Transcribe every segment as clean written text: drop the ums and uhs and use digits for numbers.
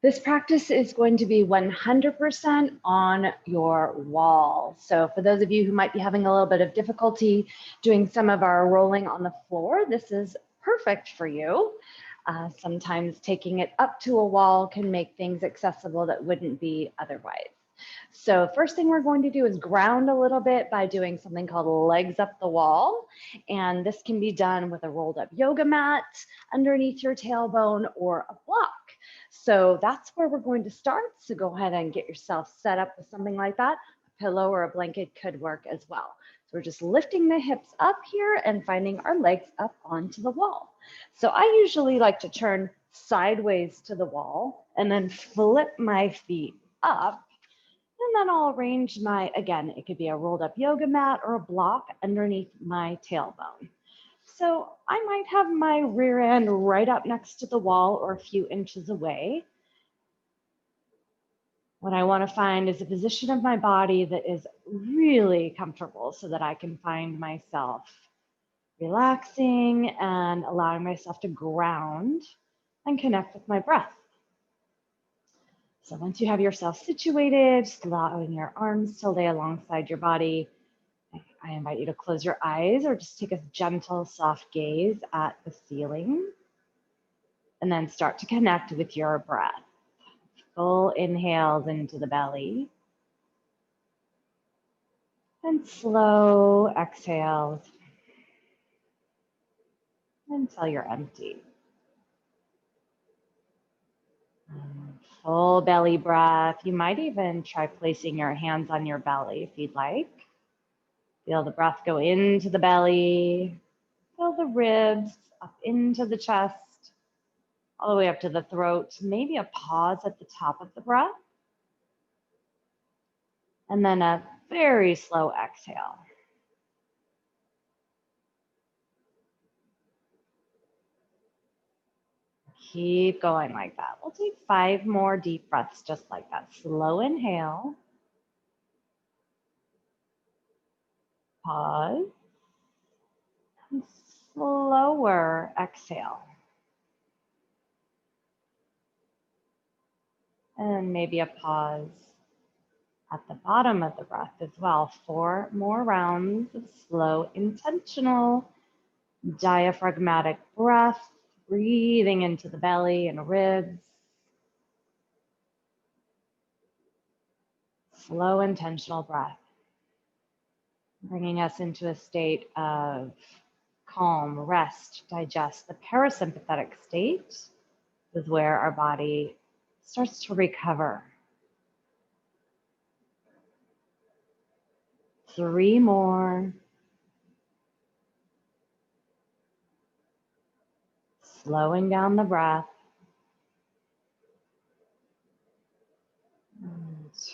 This practice is going to be 100% on your wall. So for those of you who might be having a little bit of difficulty doing some of our rolling on the floor, this is perfect for you. Sometimes taking it up to a wall can make things accessible that wouldn't be otherwise. So first thing we're going to do is ground a little bit by doing something called legs up the wall. And this can be done with a rolled up yoga mat underneath your tailbone or a block. So that's where we're going to start. So go ahead and get yourself set up with something like that. A pillow or a blanket could work as well. So we're just lifting the hips up here and finding our legs up onto the wall. So I usually like to turn sideways to the wall and then flip my feet up. And then I'll arrange again, it could be a rolled up yoga mat or a block underneath my tailbone. So I might have my rear end right up next to the wall or a few inches away. What I want to find is a position of my body that is really comfortable so that I can find myself relaxing and allowing myself to ground and connect with my breath. So once you have yourself situated, just allowing your arms to lay alongside your body, I invite you to close your eyes or just take a gentle, soft gaze at the ceiling. And then start to connect with your breath. Full inhales into the belly. And slow exhales until you're empty. Full belly breath. You might even try placing your hands on your belly if you'd like. Feel the breath go into the belly. Feel the ribs up into the chest, all the way up to the throat. Maybe a pause at the top of the breath. And then a very slow exhale. Keep going like that. We'll take 5 more deep breaths just like that. Slow inhale. Pause. And slower exhale. And maybe a pause at the bottom of the breath as well. 4 more rounds of slow, intentional, diaphragmatic breath, breathing into the belly and ribs. Slow, intentional breath, bringing us into a state of calm, rest, digest. The parasympathetic state is where our body starts to recover. 3 more. Slowing down the breath.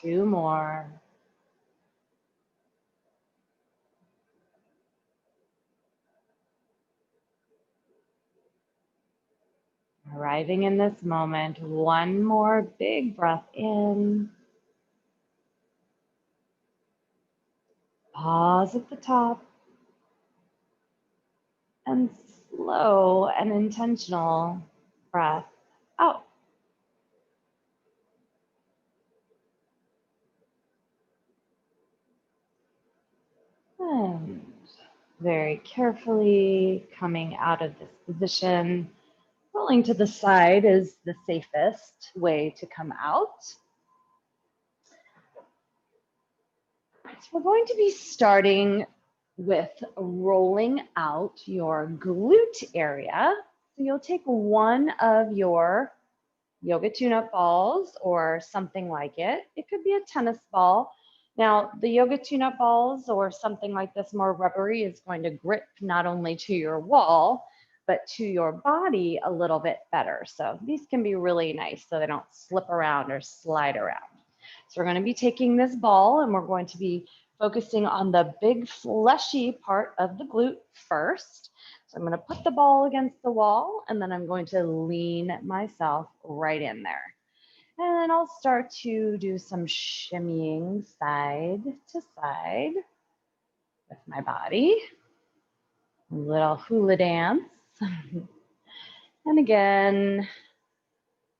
2 more. Arriving in this moment, 1 more big breath in. Pause at the top. And slow and intentional breath out. And very carefully coming out of this position. Rolling to the side is the safest way to come out. So we're going to be starting with rolling out your glute area. So you'll take one of your yoga tune-up balls or something like it. It could be a tennis ball. Now, the yoga tune-up balls or something like this, more rubbery, is going to grip not only to your wall, but to your body a little bit better. So these can be really nice so they don't slip around or slide around. So we're going to be taking this ball and we're going to be focusing on the big fleshy part of the glute first. So I'm going to put the ball against the wall and then I'm going to lean myself right in there. And then I'll start to do some shimmying side to side with my body. A little hula dance. And again,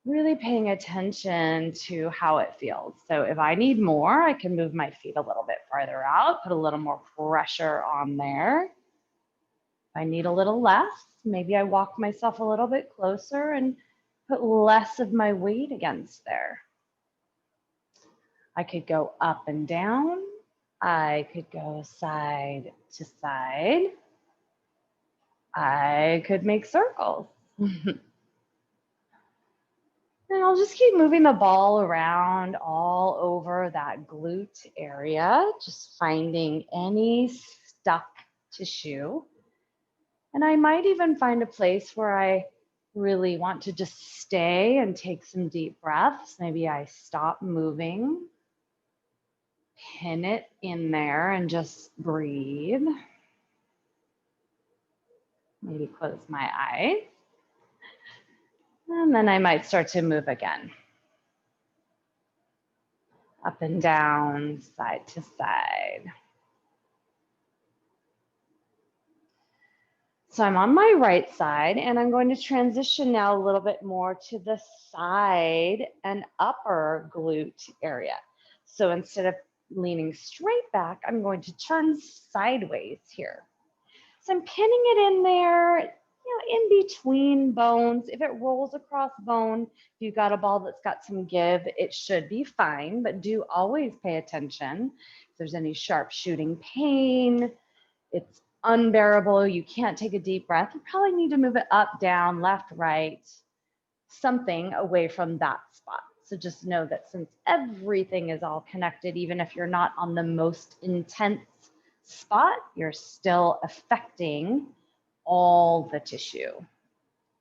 really paying attention to how it feels. So if I need more, I can move my feet a little bit farther out, put a little more pressure on there. If I need a little less, maybe I walk myself a little bit closer and put less of my weight against there. I could go up and down. I could go side to side. I could make circles. And I'll just keep moving the ball around all over that glute area, just finding any stuck tissue. And I might even find a place where I really want to just stay and take some deep breaths. Maybe I stop moving, pin it in there and just breathe. Maybe close my eyes. And then I might start to move again. Up and down, side to side. So I'm on my right side and I'm going to transition now a little bit more to the side and upper glute area. So instead of leaning straight back, I'm going to turn sideways here. So I'm pinning it in there, in between bones. If it rolls across bone, if you've got a ball that's got some give, it should be fine, but do always pay attention. If there's any sharp shooting pain, it's unbearable, you can't take a deep breath, you probably need to move it up, down, left, right, something away from that spot. So just know that since everything is all connected, even if you're not on the most intense spot, you're still affecting all the tissue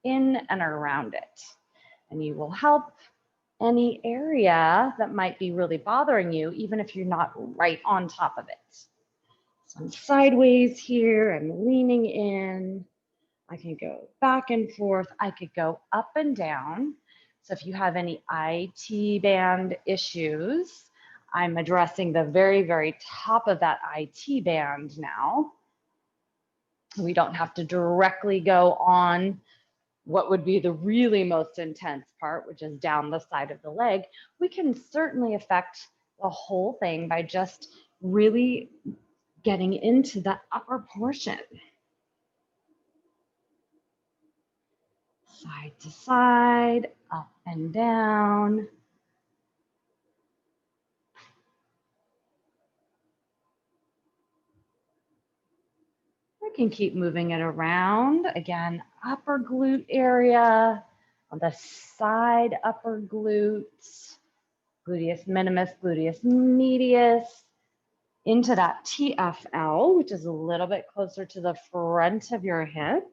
in and around it. And you will help any area that might be really bothering you, even if you're not right on top of it. So I'm sideways here, I'm leaning in. I can go back and forth. I could go up and down. So if you have any IT band issues, I'm addressing the very, very top of that IT band now. We don't have to directly go on what would be the really most intense part, which is down the side of the leg. We can certainly affect the whole thing by just really getting into the upper portion. Side to side, up and down. I can keep moving it around. Again, upper glute area, on the side upper glutes, gluteus minimus, gluteus medius, into that TFL, which is a little bit closer to the front of your hip.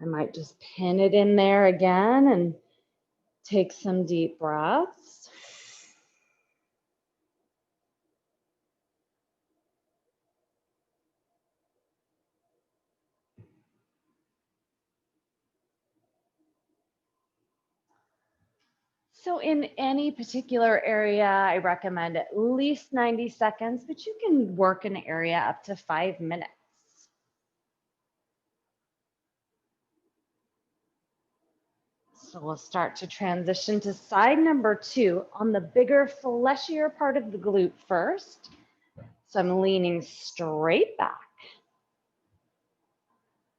I might just pin it in there again and take some deep breaths. So in any particular area, I recommend at least 90 seconds, but you can work an area up to 5 minutes. So we'll start to transition to side number 2 on the bigger, fleshier part of the glute first. So I'm leaning straight back.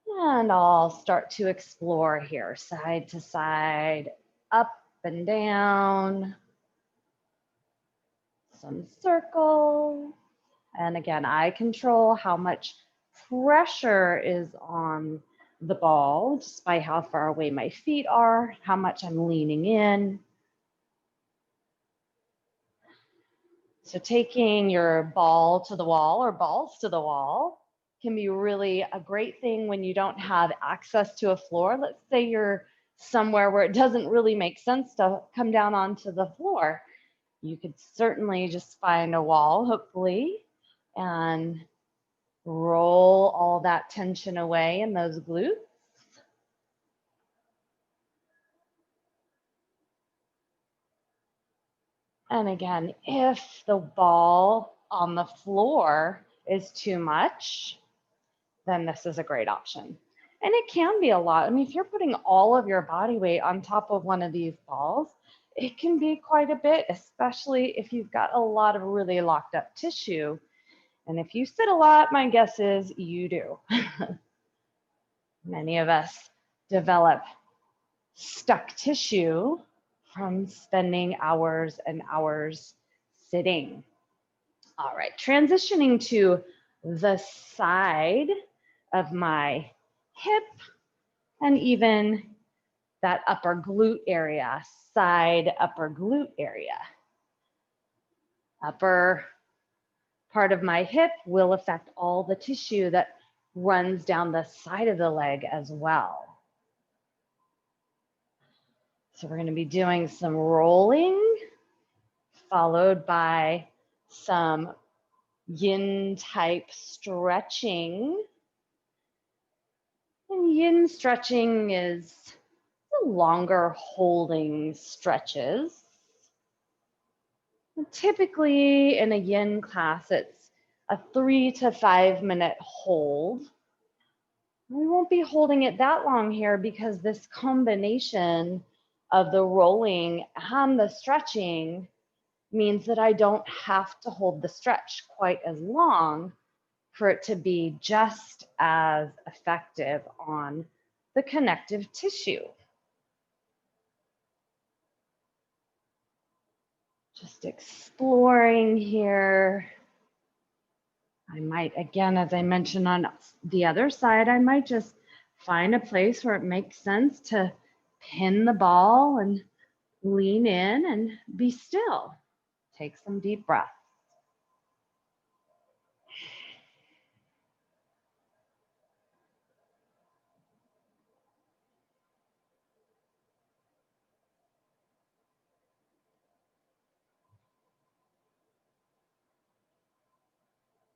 And I'll start to explore here, side to side, up and down, some circles. And again, I control how much pressure is on the ball just by how far away my feet are, how much I'm leaning in. So taking your ball to the wall or balls to the wall can be really a great thing when you don't have access to a floor. Let's say you're somewhere where it doesn't really make sense to come down onto the floor. You could certainly just find a wall, hopefully, and roll all that tension away in those glutes. And again, if the ball on the floor is too much, then this is a great option. And it can be a lot. I mean, if you're putting all of your body weight on top of one of these balls, it can be quite a bit, especially if you've got a lot of really locked up tissue. And if you sit a lot, my guess is you do. Many of us develop stuck tissue from spending hours and hours sitting. All right, transitioning to the side of my hip and even that upper glute area, side upper glute area. Upper part of my hip will affect all the tissue that runs down the side of the leg as well. So we're going to be doing some rolling, followed by some yin type stretching. And yin stretching is the longer holding stretches. And typically in a yin class, it's a 3 to 5 minute hold. We won't be holding it that long here because this combination of the rolling and the stretching means that I don't have to hold the stretch quite as long for it to be just as effective on the connective tissue. Just exploring here. I might, again, as I mentioned on the other side, I might just find a place where it makes sense to pin the ball and lean in and be still. Take some deep breaths.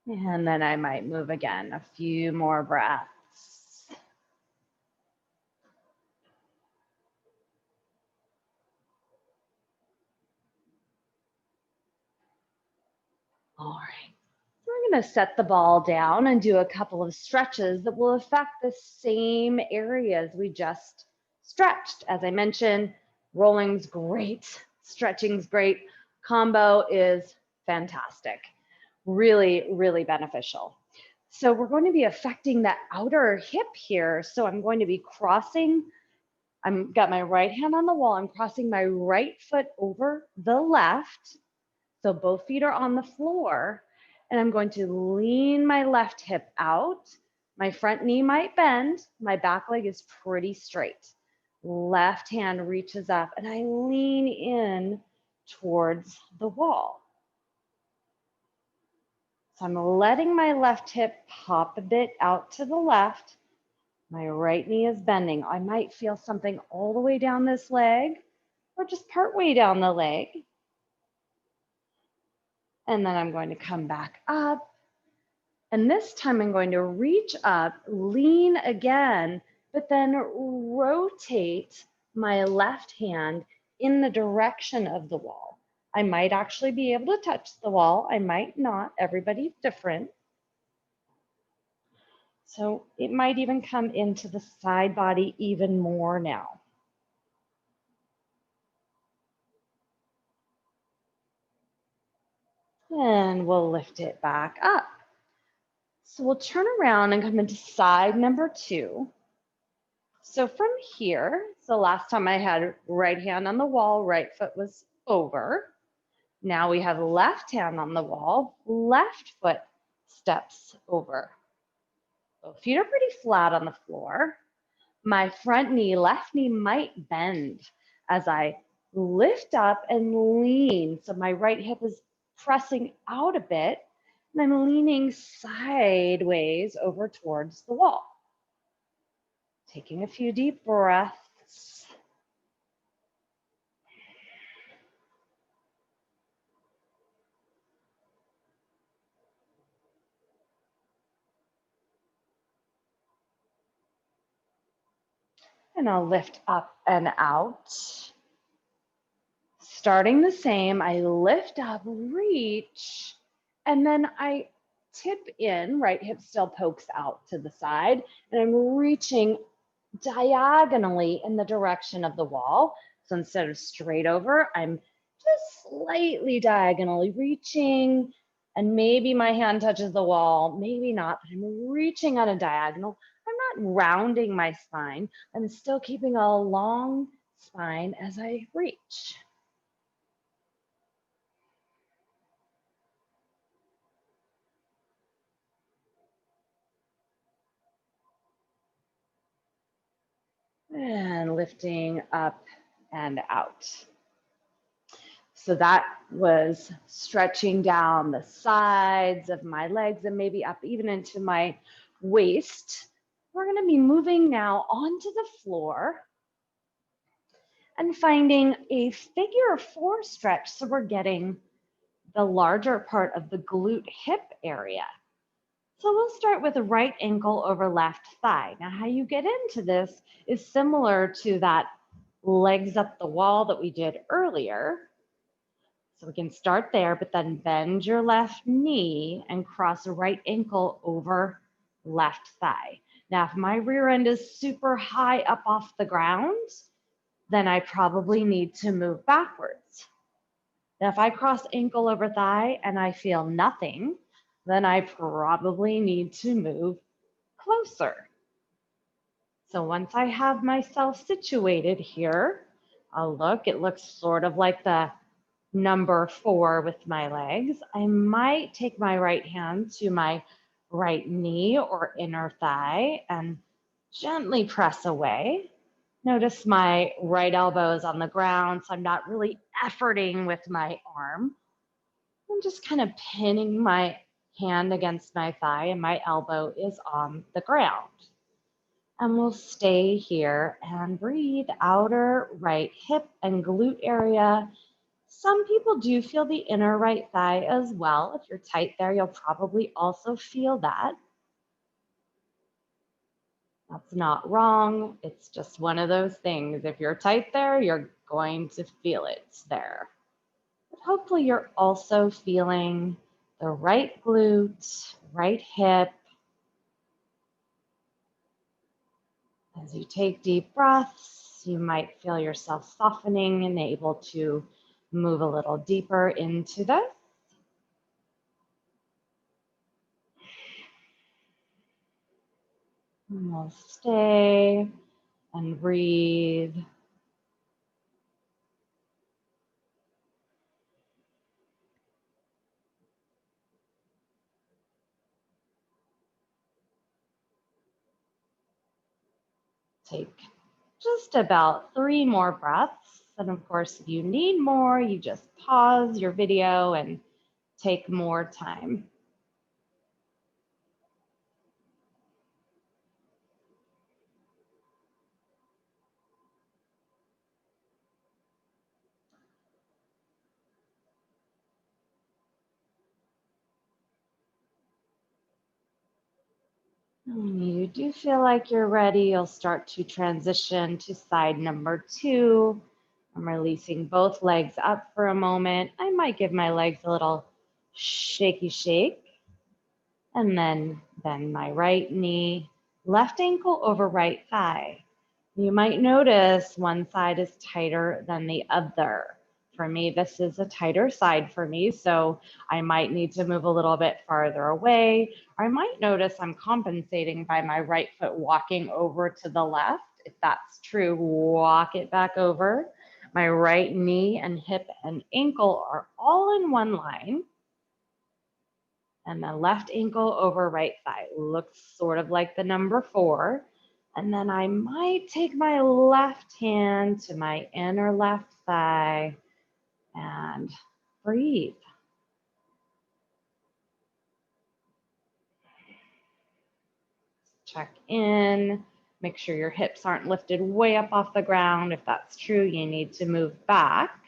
And then I might move again, a few more breaths. All right. We're going to set the ball down and do a couple of stretches that will affect the same areas we just stretched. As I mentioned, rolling's great, stretching's great. Combo is fantastic. Really, really beneficial. So we're going to be affecting that outer hip here. So I'm going to be crossing, I've got my right hand on the wall. I'm crossing my right foot over the left. So both feet are on the floor. And I'm going to lean my left hip out. My front knee might bend. My back leg is pretty straight. Left hand reaches up and I lean in towards the wall. So I'm letting my left hip pop a bit out to the left. My right knee is bending. I might feel something all the way down this leg or just part way down the leg. And then I'm going to come back up. And this time I'm going to reach up, lean again, but then rotate my left hand in the direction of the wall. I might actually be able to touch the wall. I might not. Everybody's different. So it might even come into the side body even more now. And we'll lift it back up. So we'll turn around and come into side number 2. So from here, so last time I had right hand on the wall, right foot was over. Now we have left hand on the wall, left foot steps over. Both feet are pretty flat on the floor. My front knee, left knee might bend as I lift up and lean. So my right hip is pressing out a bit and I'm leaning sideways over towards the wall. Taking a few deep breaths. And I'll lift up and out. Starting the same, I lift up, reach, and then I tip in, right hip still pokes out to the side, and I'm reaching diagonally in the direction of the wall. So instead of straight over, I'm just slightly diagonally reaching, and maybe my hand touches the wall, maybe not, but I'm reaching on a diagonal. I'm not rounding my spine. I'm still keeping a long spine as I reach. And lifting up and out. So that was stretching down the sides of my legs and maybe up even into my waist. We're going to be moving now onto the floor and finding a figure 4 stretch. So we're getting the larger part of the glute hip area. So we'll start with the right ankle over left thigh. Now, how you get into this is similar to that legs up the wall that we did earlier. So we can start there, but then bend your left knee and cross the right ankle over left thigh. Now, if my rear end is super high up off the ground, then I probably need to move backwards. Now, if I cross ankle over thigh and I feel nothing, then I probably need to move closer. So once I have myself situated here, I'll look, it looks sort of like the number 4 with my legs. I might take my right hand to my right knee or inner thigh and gently press away. Notice my right elbow is on the ground, so I'm not really efforting with my arm. I'm just kind of pinning my hand against my thigh and my elbow is on the ground. And we'll stay here and breathe. Outer right hip and glute area. Some people do feel the inner right thigh as well. If you're tight there, you'll probably also feel that. That's not wrong. It's just one of those things. If you're tight there, you're going to feel it there. But hopefully you're also feeling the right glute, right hip. As you take deep breaths, you might feel yourself softening and able to move a little deeper into this. And we'll stay and breathe. Take just about 3 more breaths. And of course, if you need more, you just pause your video and take more time. When you do feel like you're ready, you'll start to transition to side number 2. I'm releasing both legs up for a moment. I might give my legs a little shaky shake. And then bend my right knee, left ankle over right thigh. You might notice one side is tighter than the other. For me, this is a tighter side for me, so I might need to move a little bit farther away. Or I might notice I'm compensating by my right foot walking over to the left. If that's true, walk it back over. My right knee and hip and ankle are all in one line. And the left ankle over right thigh looks sort of like the number 4. And then I might take my left hand to my inner left thigh and breathe. Check in, make sure your hips aren't lifted way up off the ground. If that's true, you need to move back.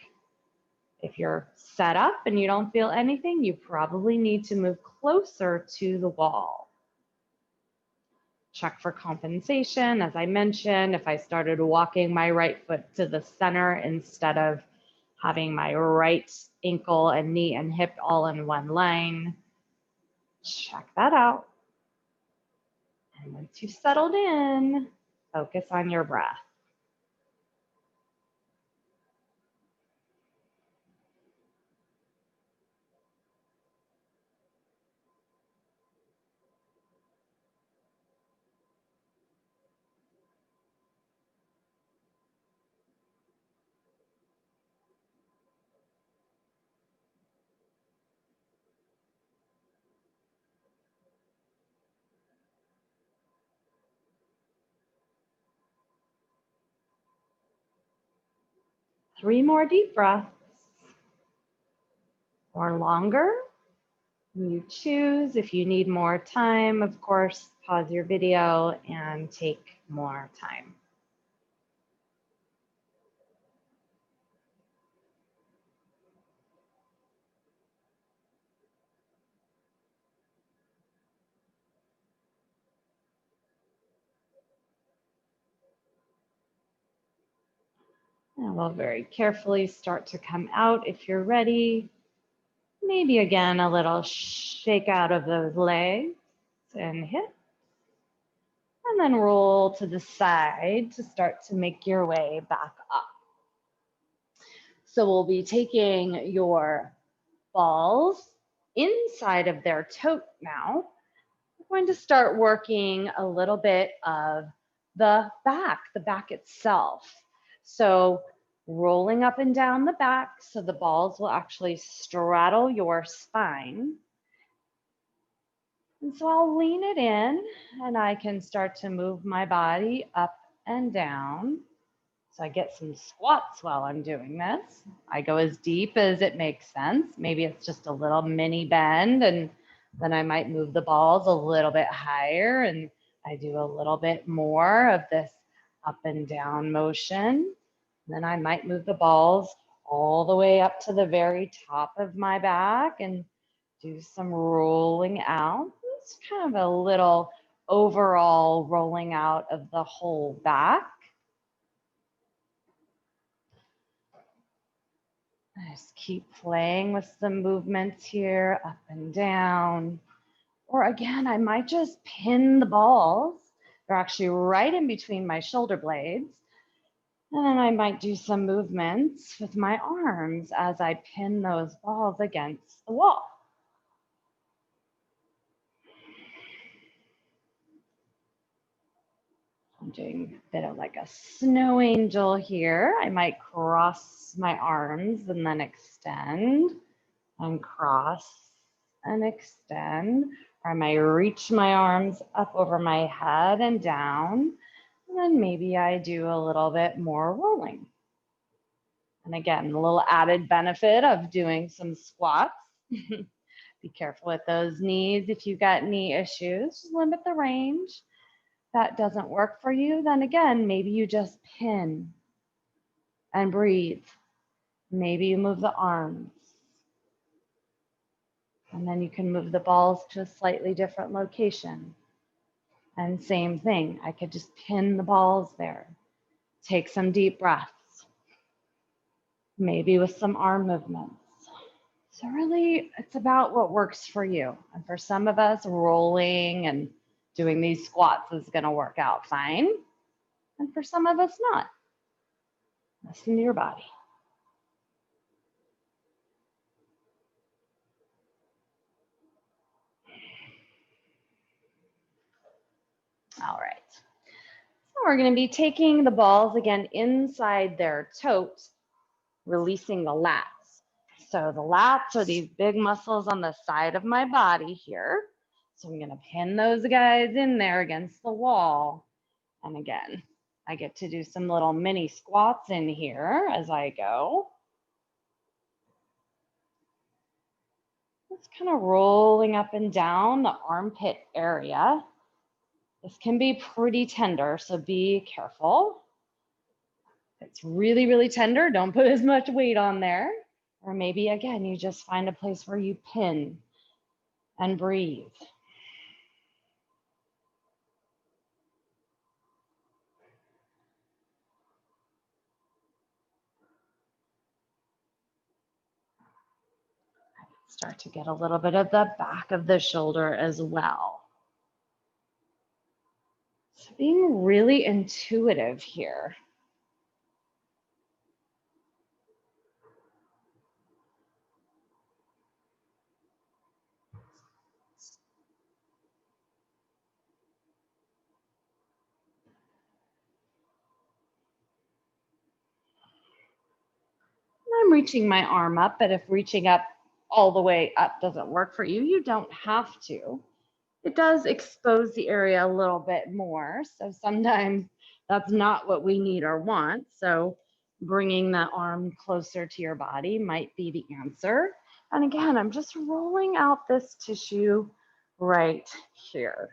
If you're set up and you don't feel anything, you probably need to move closer to the wall. Check for compensation. As I mentioned, if I started walking my right foot to the center instead of having my right ankle and knee and hip all in one line, Check that out. And once you've settled in, focus on your breath. Three more deep breaths, or longer. You choose. If you need more time, of course, pause your video and take more time. And we'll very carefully start to come out if you're ready. Maybe again, a little shake out of those legs and hips. And then roll to the side to start to make your way back up. So we'll be taking your balls inside of their tote now. We're going to start working a little bit of the back itself. So rolling up and down the back so the balls will actually straddle your spine. And so I'll lean it in and I can start to move my body up and down. So I get some squats while I'm doing this. I go as deep as it makes sense. Maybe it's just a little mini bend, and then I might move the balls a little bit higher and I do a little bit more of this up and down motion. Then I might move the balls all the way up to the very top of my back and do some rolling out. It's kind of a little overall rolling out of the whole back. Just keep playing with some movements here, up and down. Or again, I might just pin the balls. They're actually right in between my shoulder blades. And then I might do some movements with my arms as I pin those balls against the wall. I'm doing a bit of like a snow angel here. I might cross my arms and then extend and cross and extend. Or I might reach my arms up over my head and down. And then maybe I do a little bit more rolling. And again, a little added benefit of doing some squats. Be careful with those knees. If you've got knee issues, just limit the range. If that doesn't work for you, then again, maybe you just pin and breathe. Maybe you move the arms. And then you can move the balls to a slightly different location. And same thing, I could just pin the balls there. Take some deep breaths, maybe with some arm movements. So really, it's about what works for you. And for some of us, rolling and doing these squats is gonna work out fine. And for some of us, not. Listen to your body. All right. So we're gonna be taking the balls again inside their tote, releasing the lats. So the lats are these big muscles on the side of my body here. So I'm gonna pin those guys in there against the wall. And again, I get to do some little mini squats in here as I go. Just kind of rolling up and down the armpit area. This can be pretty tender, so be careful. If it's really, really tender, don't put as much weight on there. Or maybe, again, you just find a place where you pin and breathe. Start to get a little bit of the back of the shoulder as well. So being really intuitive here. I'm reaching my arm up, but if reaching up all the way up doesn't work for you, you don't have to. It does expose the area a little bit more. So sometimes that's not what we need or want. So bringing the arm closer to your body might be the answer. And again, I'm just rolling out this tissue right here.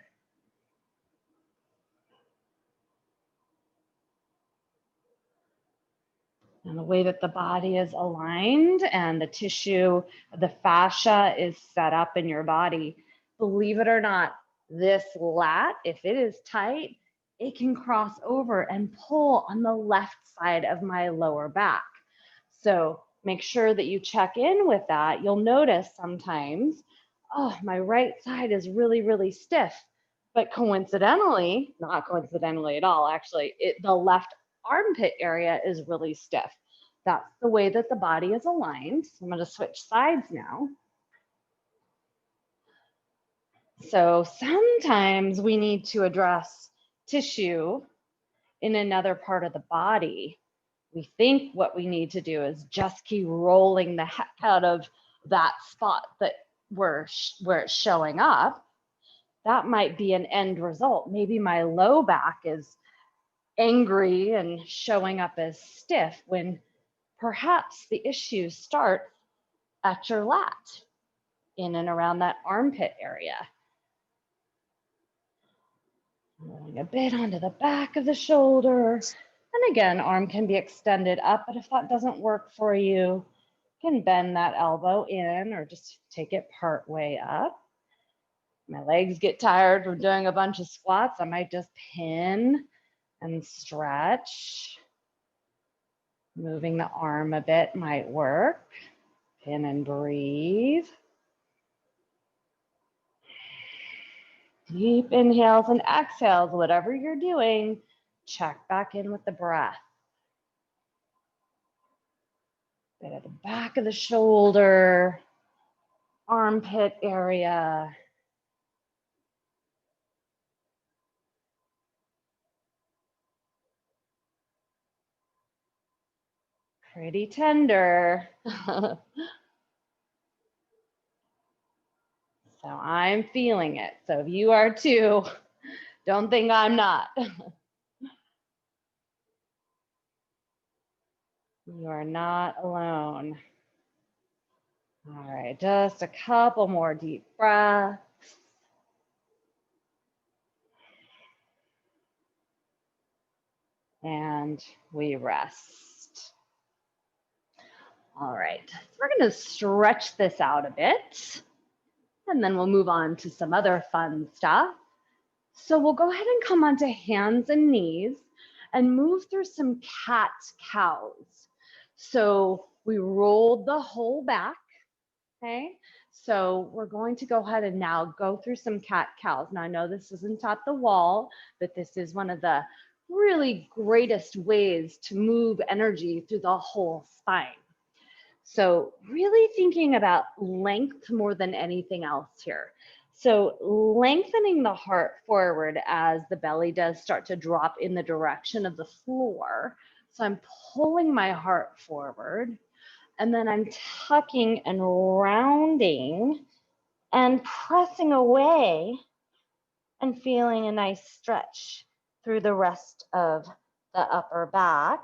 And the way that the body is aligned and the tissue, the fascia is set up in your body. Believe it or not, this lat, if it is tight, it can cross over and pull on the left side of my lower back. So make sure that you check in with that. You'll notice sometimes, oh, my right side is really, really stiff. But coincidentally, not coincidentally at all, actually, the left armpit area is really stiff. That's the way that the body is aligned. So I'm going to switch sides now. So sometimes we need to address tissue in another part of the body. We think what we need to do is just keep rolling the heck out of that spot that where it's showing up. That might be an end result. Maybe my low back is angry and showing up as stiff when perhaps the issues start at your lat, in and around that armpit area. Rolling a bit onto the back of the shoulder. And again, arm can be extended up, but if that doesn't work for you, you can bend that elbow in or just take it part way up. My legs get tired from doing a bunch of squats. I might just pin and stretch. Moving the arm a bit might work. Pin and breathe. Deep inhales and exhales, whatever you're doing, check back in with the breath. Bit at the back of the shoulder, armpit area. Pretty tender. So I'm feeling it. So if you are too, don't think I'm not. You are not alone. All right, just a couple more deep breaths. And we rest. All right, so we're going to stretch this out a bit, and then we'll move on to some other fun stuff. So we'll go ahead and come onto hands and knees and move through some cat cows. So we rolled the whole back, okay? So we're going to go ahead and now go through some cat cows. Now I know this isn't at the wall, but this is one of the really greatest ways to move energy through the whole spine. So really thinking about length more than anything else here. So lengthening the heart forward as the belly does start to drop in the direction of the floor. So I'm pulling my heart forward, and then I'm tucking and rounding and pressing away and feeling a nice stretch through the rest of the upper back,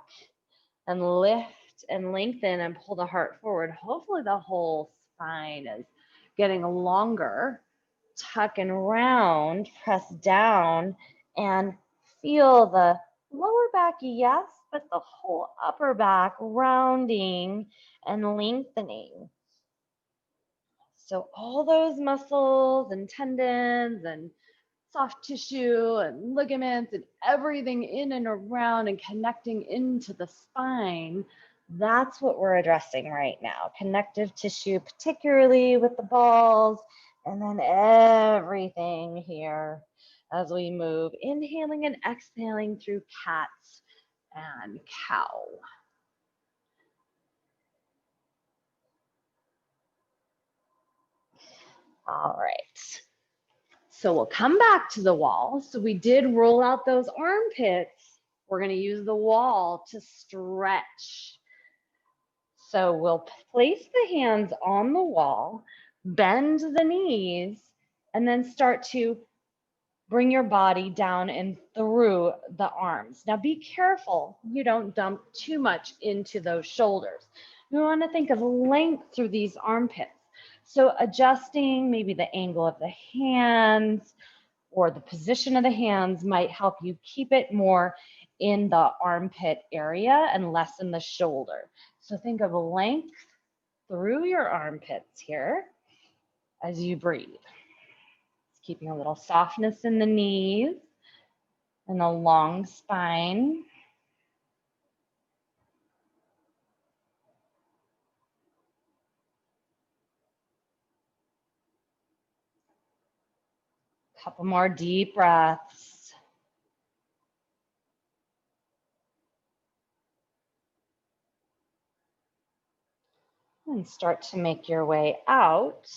and lift and lengthen and pull the heart forward. Hopefully the whole spine is getting longer. Tuck and round, press down, and feel the lower back, yes, but the whole upper back rounding and lengthening. So all those muscles and tendons and soft tissue and ligaments and everything in and around and connecting into the spine, That's what we're addressing right now. Connective tissue, particularly with the balls, and then everything here as we move, inhaling and exhaling through cat and cow. All right. So we'll come back to the wall. So we did roll out those armpits. We're going to use the wall to stretch. So we'll place the hands on the wall, bend the knees, and then start to bring your body down and through the arms. Now be careful you don't dump too much into those shoulders. You want to think of length through these armpits. So adjusting maybe the angle of the hands or the position of the hands might help you keep it more in the armpit area and less in the shoulder. So think of length through your armpits here as you breathe. Keeping a little softness in the knees and a long spine. Couple more deep breaths. And start to make your way out.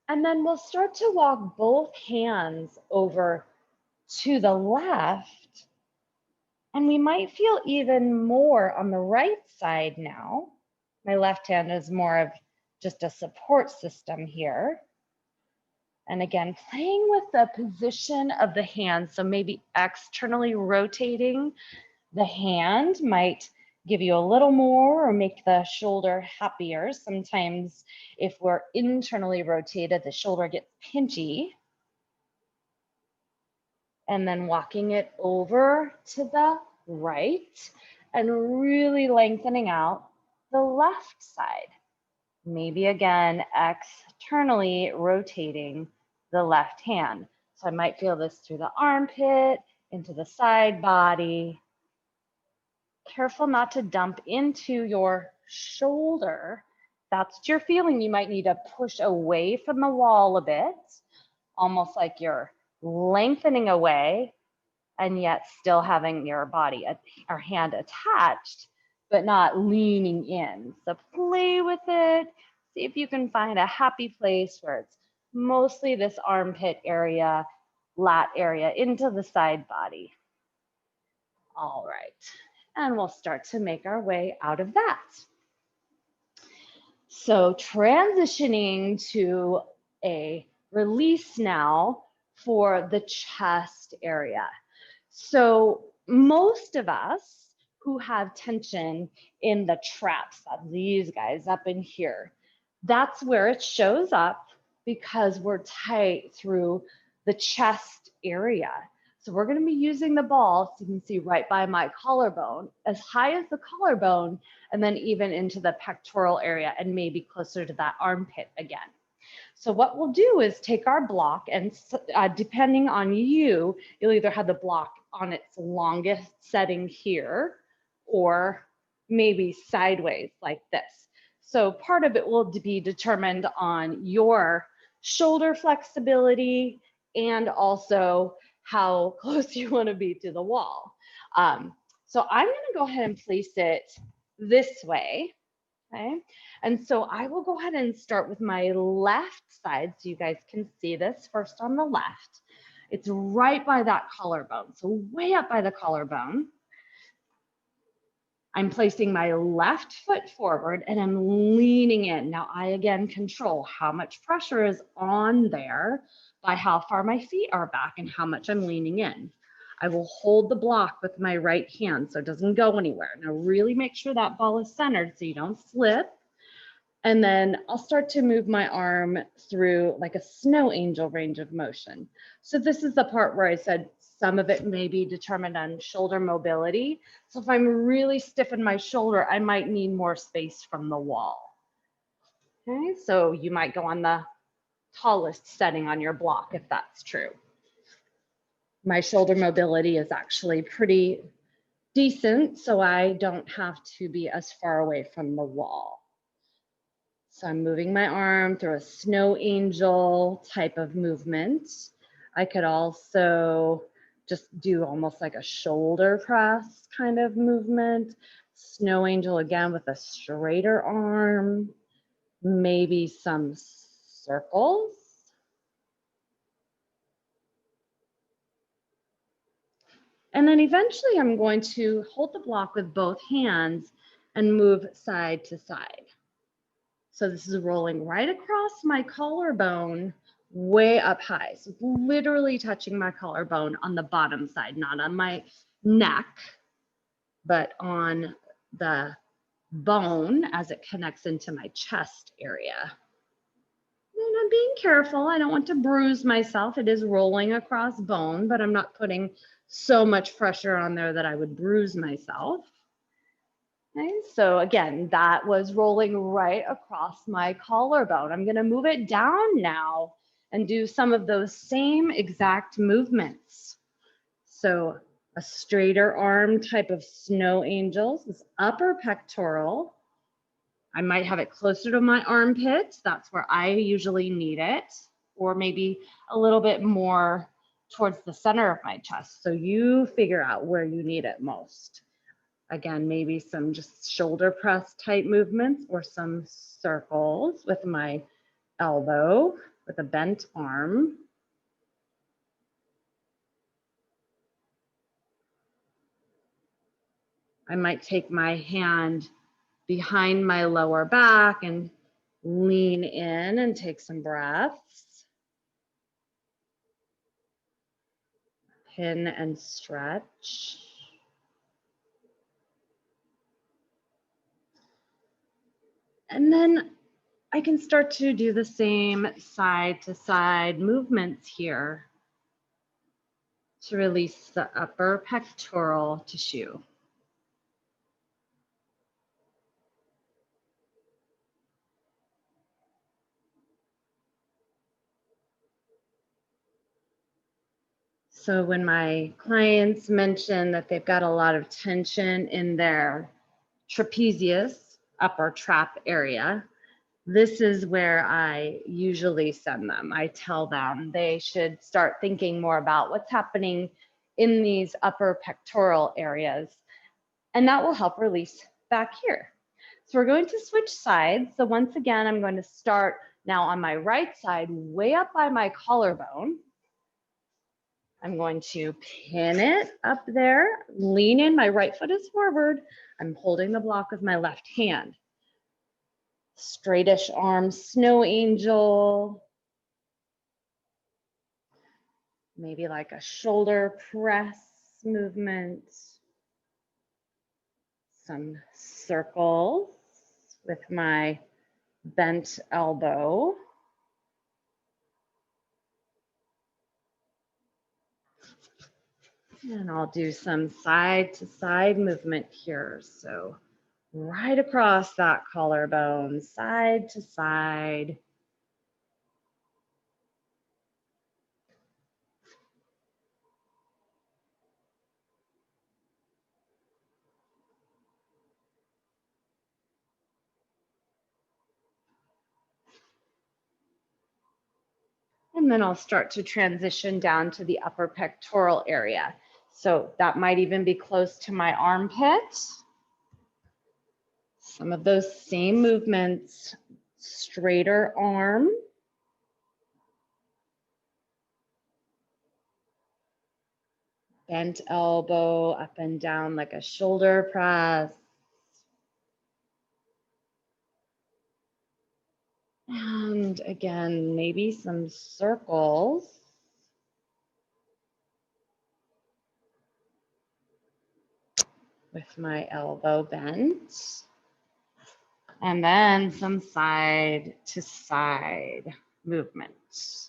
And then we'll start to walk both hands over to the left. And we might feel even more on the right side now. My left hand is more of just a support system here. And again, playing with the position of the hand. So maybe externally rotating the hand might give you a little more or make the shoulder happier. Sometimes if we're internally rotated, the shoulder gets pinchy. And then walking it over to the right and really lengthening out the left side. Maybe again, externally rotating the left hand. So I might feel this through the armpit, into the side body. Careful not to dump into your shoulder. That's what you're feeling. You might need to push away from the wall a bit, almost like you're lengthening away and yet still having your body or hand attached, but not leaning in. So play with it. See if you can find a happy place where it's mostly this armpit area, lat area into the side body. All right, and we'll start to make our way out of that. So transitioning to a release now for the chest area. So most of us who have tension in the traps, these guys up in here, that's where it shows up because we're tight through the chest area. So we're going to be using the ball, so you can see right by my collarbone, as high as the collarbone, and then even into the pectoral area and maybe closer to that armpit again. So what we'll do is take our block and depending on you, you'll either have the block on its longest setting here or maybe sideways like this. So part of it will be determined on your shoulder flexibility and also how close you want to be to the wall. So I'm going to go ahead and place it this way. Okay, and so I will go ahead and start with my left side so you guys can see this first on the left. It's right by that collarbone, so way up by the collarbone. I'm placing my left foot forward and I'm leaning in. Now I again control how much pressure is on there by how far my feet are back and how much I'm leaning in. I will hold the block with my right hand so it doesn't go anywhere. Now really make sure that ball is centered so you don't slip. And then I'll start to move my arm through like a snow angel range of motion. So this is the part where I said some of it may be determined on shoulder mobility. So if I'm really stiff in my shoulder, I might need more space from the wall. Okay, so you might go on the tallest setting on your block if that's true. My shoulder mobility is actually pretty decent so I don't have to be as far away from the wall. So I'm moving my arm through a snow angel type of movement. I could also just do almost like a shoulder press kind of movement. Snow angel again with a straighter arm, maybe some circles. And then eventually I'm going to hold the block with both hands and move side to side. So this is rolling right across my collarbone, way up high. So it's literally touching my collarbone on the bottom side, not on my neck, but on the bone as it connects into my chest area. And I'm being careful. I don't want to bruise myself. It is rolling across bone, but I'm not putting so much pressure on there that I would bruise myself. Okay, so again, that was rolling right across my collarbone. I'm going to move it down now and do some of those same exact movements. So a straighter arm type of snow angels, this upper pectoral. I might have it closer to my armpit. That's where I usually need it, or maybe a little bit more towards the center of my chest. So you figure out where you need it most. Again, maybe some just shoulder press type movements or some circles with my elbow with a bent arm. I might take my hand behind my lower back and lean in and take some breaths. Pin and stretch. And then I can start to do the same side to side movements here to release the upper pectoral tissue. So when my clients mention that they've got a lot of tension in their trapezius, upper trap area, this is where I usually send them. I tell them they should start thinking more about what's happening in these upper pectoral areas, and that will help release back here. So we're going to switch sides. So once again, I'm going to start now on my right side, way up by my collarbone. I'm going to pin it up there, lean in, my right foot is forward. I'm holding the block with my left hand. Straightish arm, snow angel. Maybe like a shoulder press movement. Some circles with my bent elbow. And I'll do some side to side movement here. So right across that collarbone, side to side. And then I'll start to transition down to the upper pectoral area. So that might even be close to my armpit. Some of those same movements, straighter arm. Bent elbow up and down like a shoulder press. And again, maybe some circles. With my elbow bent. And then some side to side movements.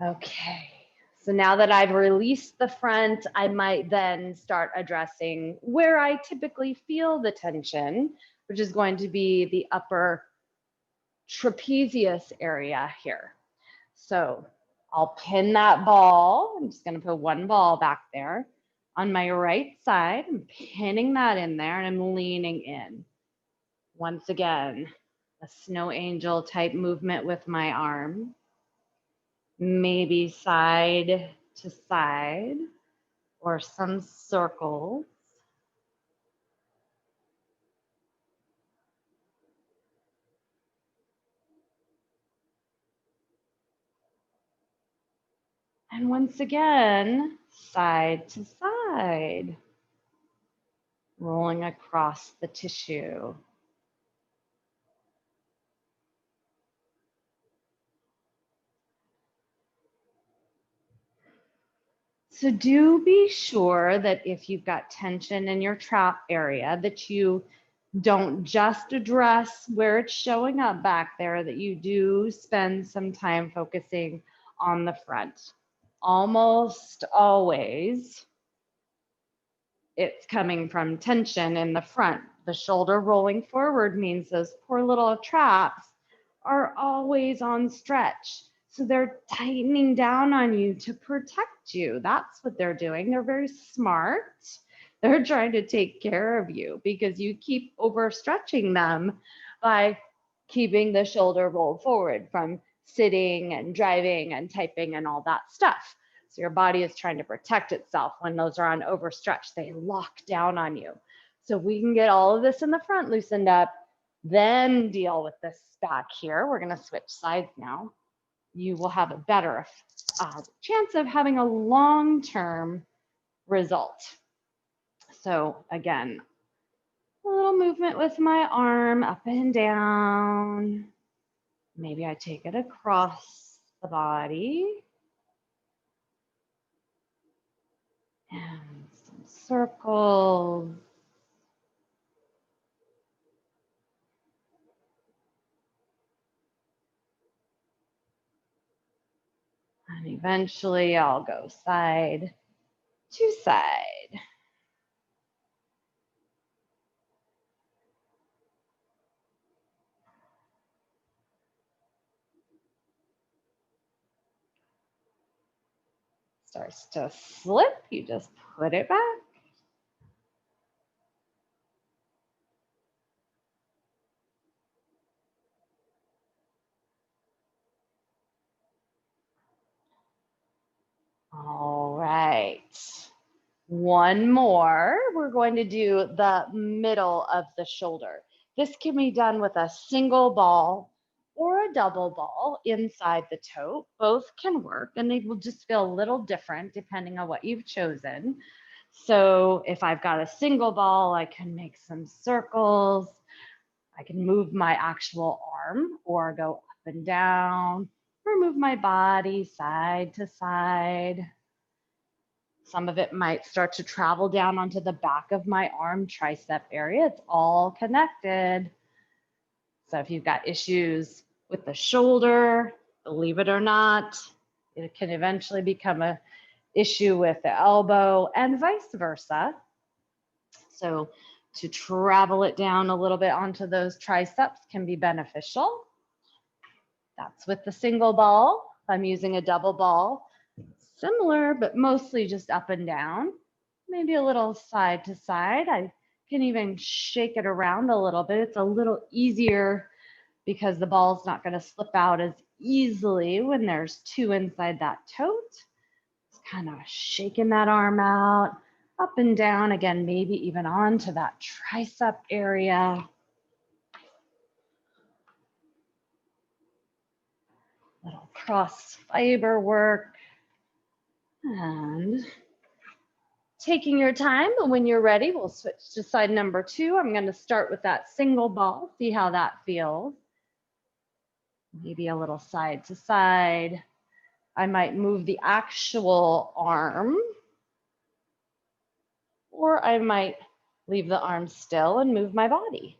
Okay, so now that I've released the front, I might then start addressing where I typically feel the tension, which is going to be the upper trapezius area here. So I'll pin that ball. I'm just going to put one ball back there on my right side. I'm pinning that in there and I'm leaning in. Once again, a snow angel type movement with my arm. Maybe side to side or some circles. And once again, side to side, rolling across the tissue. So do be sure that if you've got tension in your trap area, that you don't just address where it's showing up back there, that you do spend some time focusing on the front. Almost always, it's coming from tension in the front. The shoulder rolling forward means those poor little traps are always on stretch. So they're tightening down on you to protect you. That's what they're doing. They're very smart. They're trying to take care of you because you keep overstretching them by keeping the shoulder rolled forward from sitting and driving and typing and all that stuff. So your body is trying to protect itself. When those are on overstretch, they lock down on you. So we can get all of this in the front loosened up, then deal with this back here. We're going to switch sides now. You will have a better chance of having a long-term result. So again, a little movement with my arm up and down. Maybe I take it across the body. And some circles. And eventually I'll go side to side. Starts to slip, you just put it back. All right. One more. We're going to do the middle of the shoulder. This can be done with a single ball or a double ball inside the toe. Both can work and they will just feel a little different depending on what you've chosen. So if I've got a single ball, I can make some circles. I can move my actual arm or go up and down, or move my body side to side. Some of it might start to travel down onto the back of my arm tricep area. It's all connected. So if you've got issues with the shoulder, believe it or not, it can eventually become an issue with the elbow and vice versa. So to travel it down a little bit onto those triceps can be beneficial. That's with the single ball. If I'm using a double ball, similar, but mostly just up and down, maybe a little side to side. I can even shake it around a little bit. It's a little easier because the ball's not going to slip out as easily when there's two inside that tote. Just kind of shaking that arm out, up and down, again, maybe even onto that tricep area. Little cross fiber work. And taking your time, but when you're ready, we'll switch to side number 2. I'm going to start with that single ball, see how that feels. Maybe a little side to side. I might move the actual arm, or I might leave the arm still and move my body.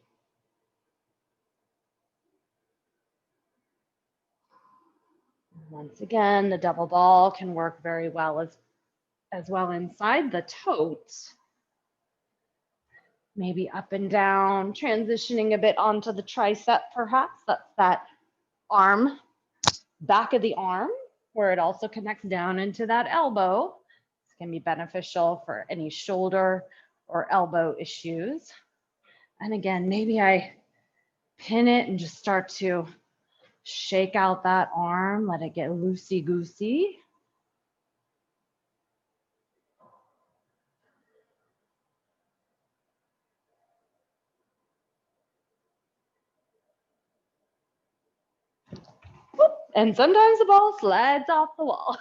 Once again, the double ball can work very well as well inside the toes. Maybe up and down, transitioning a bit onto the tricep perhaps. That's that arm, back of the arm, where it also connects down into that elbow. This can be beneficial for any shoulder or elbow issues. And again, maybe I pin it and just start to shake out that arm, let it get loosey-goosey. And sometimes the ball slides off the wall.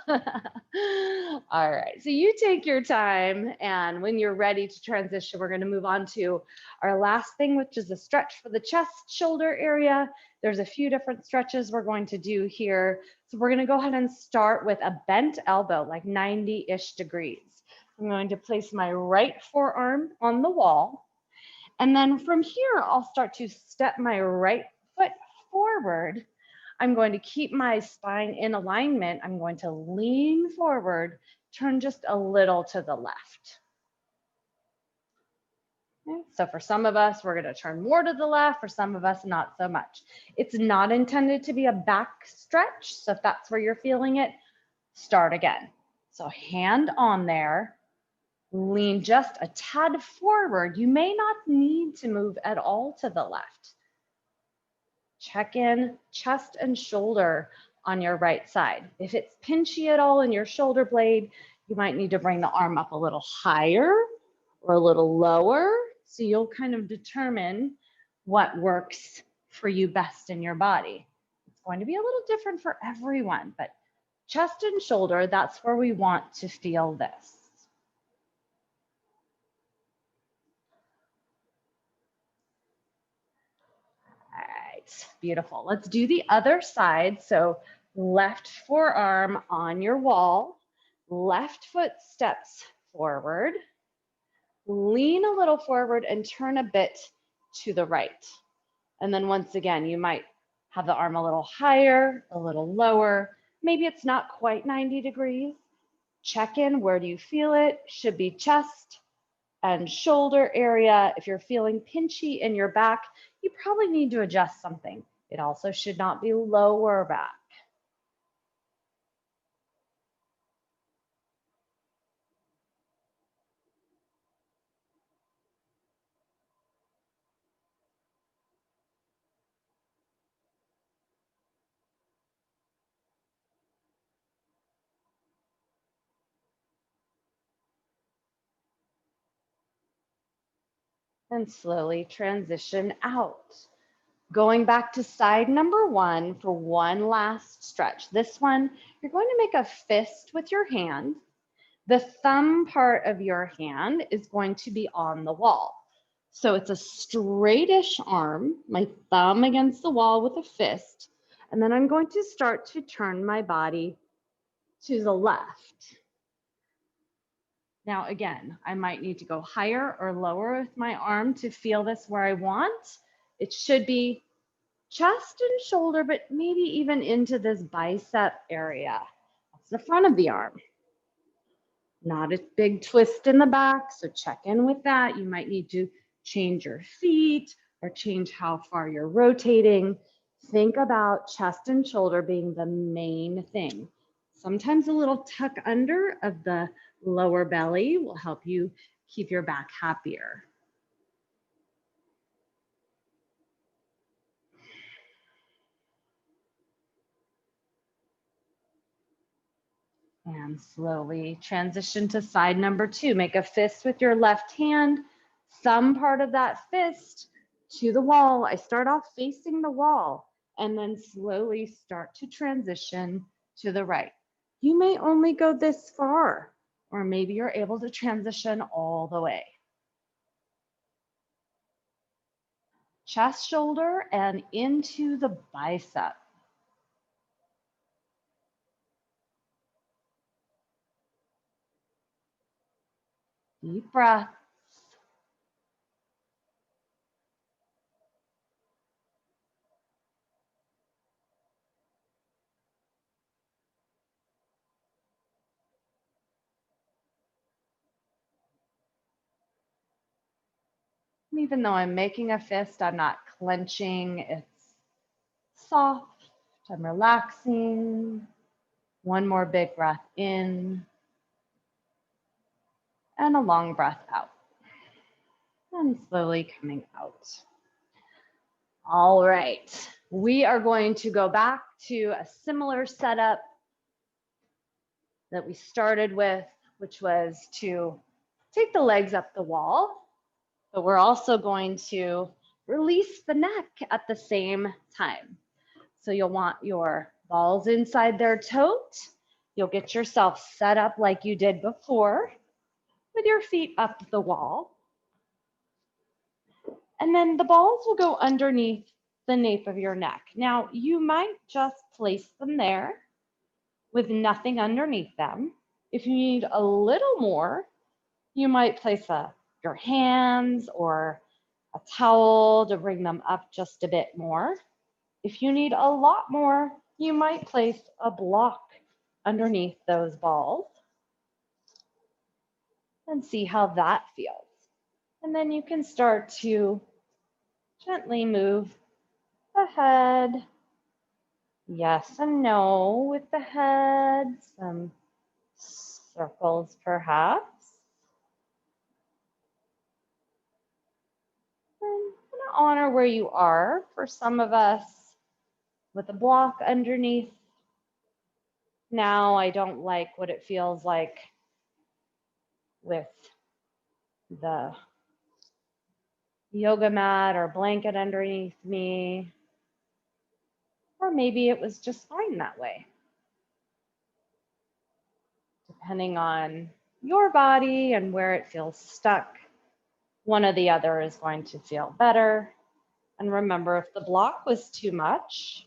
All right, so you take your time, and when you're ready to transition, we're going to move on to our last thing, which is a stretch for the chest shoulder area. There's a few different stretches we're going to do here. So we're going to go ahead and start with a bent elbow, like 90-ish degrees. I'm going to place my right forearm on the wall. And then from here, I'll start to step my right foot forward. I'm going to keep my spine in alignment. I'm going to lean forward, turn just a little to the left. Okay. So for some of us, we're going to turn more to the left. For some of us, not so much. It's not intended to be a back stretch. So if that's where you're feeling it, start again. So hand on there, lean just a tad forward. You may not need to move at all to the left. Check in chest and shoulder on your right side. If it's pinchy at all in your shoulder blade, you might need to bring the arm up a little higher or a little lower. So you'll kind of determine what works for you best in your body. It's going to be a little different for everyone, but chest and shoulder, that's where we want to feel this. All right, beautiful. Let's do the other side. So left forearm on your wall, left foot steps forward, lean a little forward and turn a bit to the right. And then once again, you might have the arm a little higher, a little lower. Maybe it's not quite 90 degrees. Check in, where do you feel it? Should be chest and shoulder area. If you're feeling pinchy in your back, you probably need to adjust something. It also should not be lower back. And slowly transition out. Going back to side number one for one last stretch. This one, you're going to make a fist with your hand. The thumb part of your hand is going to be on the wall. So it's a straightish arm, my thumb against the wall with a fist. And then I'm going to start to turn my body to the left. Now, again, I might need to go higher or lower with my arm to feel this where I want. It should be chest and shoulder, but maybe even into this bicep area. That's the front of the arm. Not a big twist in the back, so check in with that. You might need to change your feet or change how far you're rotating. Think about chest and shoulder being the main thing. Sometimes a little tuck under of the lower belly will help you keep your back happier. And slowly transition to side number two. Make a fist with your left hand, thumb part of that fist to the wall. I start off facing the wall and then slowly start to transition to the right. You may only go this far, or maybe you're able to transition all the way. Chest, shoulder, and into the bicep. Deep breath. Even though I'm making a fist, I'm not clenching. It's soft. I'm relaxing. One more big breath in and a long breath out. And slowly coming out. All right, we are going to go back to a similar setup that we started with, which was to take the legs up the wall, but we're also going to release the neck at the same time. So you'll want your balls inside their tote. You'll get yourself set up like you did before with your feet up the wall. And then the balls will go underneath the nape of your neck. Now, you might just place them there with nothing underneath them. If you need a little more, you might place your hands or a towel to bring them up just a bit more. If you need a lot more, you might place a block underneath those balls and see how that feels. And then you can start to gently move the head. Yes and no with the head, some circles perhaps. And I'm going to honor where you are. For some of us, with a block underneath, now I don't like what it feels like with the yoga mat or blanket underneath me. Or maybe it was just fine that way. Depending on your body and where it feels stuck, one or the other is going to feel better. And remember, if the block was too much,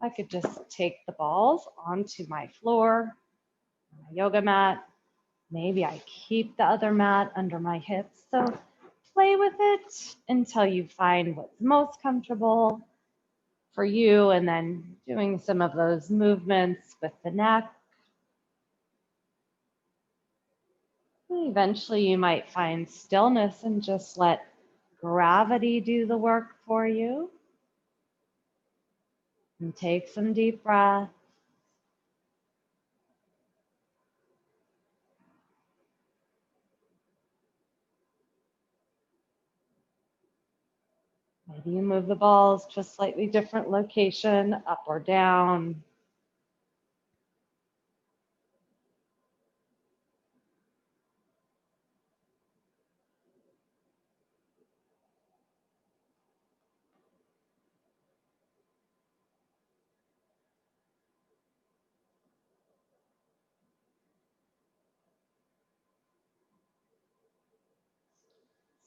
I could just take the balls onto my floor, my yoga mat. Maybe I keep the other mat under my hips. So play with it until you find what's most comfortable for you, and then doing some of those movements with the neck. Eventually you might find stillness and just let gravity do the work for you. And take some deep breaths. Maybe you move the balls to a slightly different location, up or down.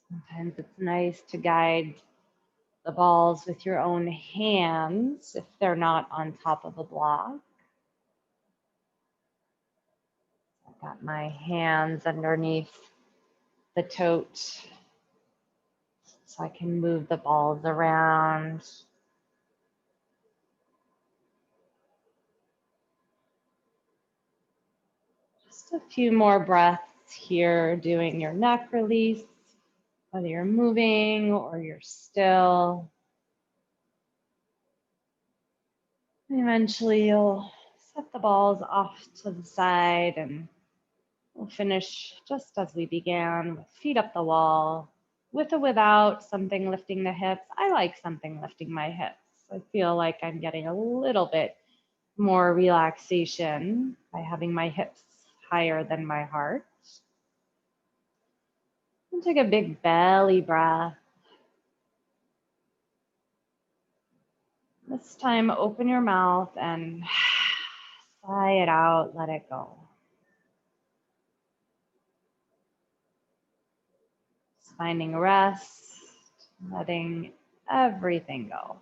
Sometimes it's nice to guide the balls with your own hands if they're not on top of a block. I've got my hands underneath the tote so I can move the balls around. Just a few more breaths here, doing your neck release, whether you're moving or you're still. Eventually you'll set the balls off to the side and we'll finish just as we began, with feet up the wall, with or without something lifting the hips. I like something lifting my hips. I feel like I'm getting a little bit more relaxation by having my hips higher than my heart. And take a big belly breath. This time, open your mouth and sigh it out, let it go. Just finding rest, letting everything go.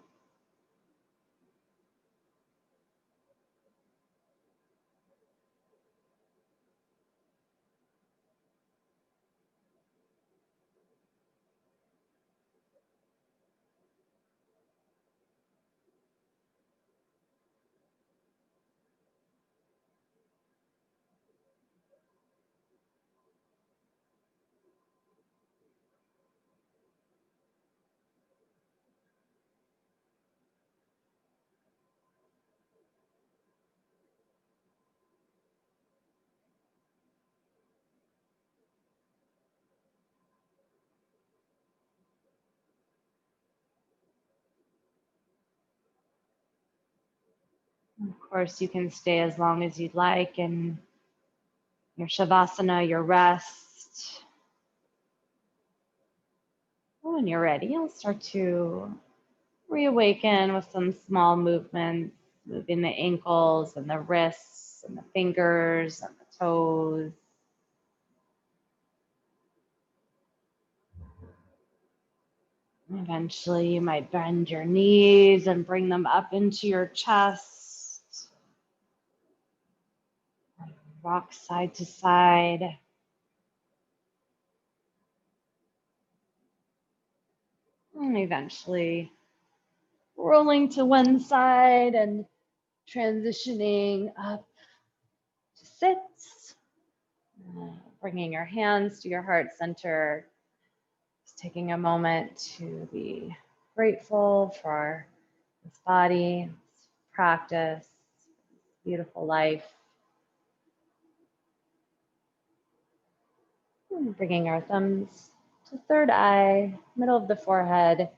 Of course, you can stay as long as you'd like in your Shavasana, your rest. When you're ready, you'll start to reawaken with some small movements, moving the ankles and the wrists and the fingers and the toes. Eventually, you might bend your knees and bring them up into your chest. Rock side to side. And eventually rolling to one side and transitioning up to sit. Bringing your hands to your heart center. Just taking a moment to be grateful for this body, this practice, beautiful life. And bringing our thumbs to third eye, middle of the forehead.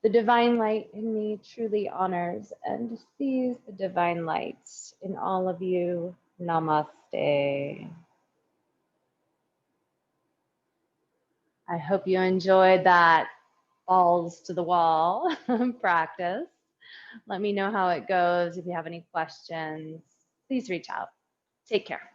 The divine light in me truly honors and sees the divine light in all of you. Namaste. I hope you enjoyed that balls to the wall practice. Let me know how it goes. If you have any questions, please reach out. Take care.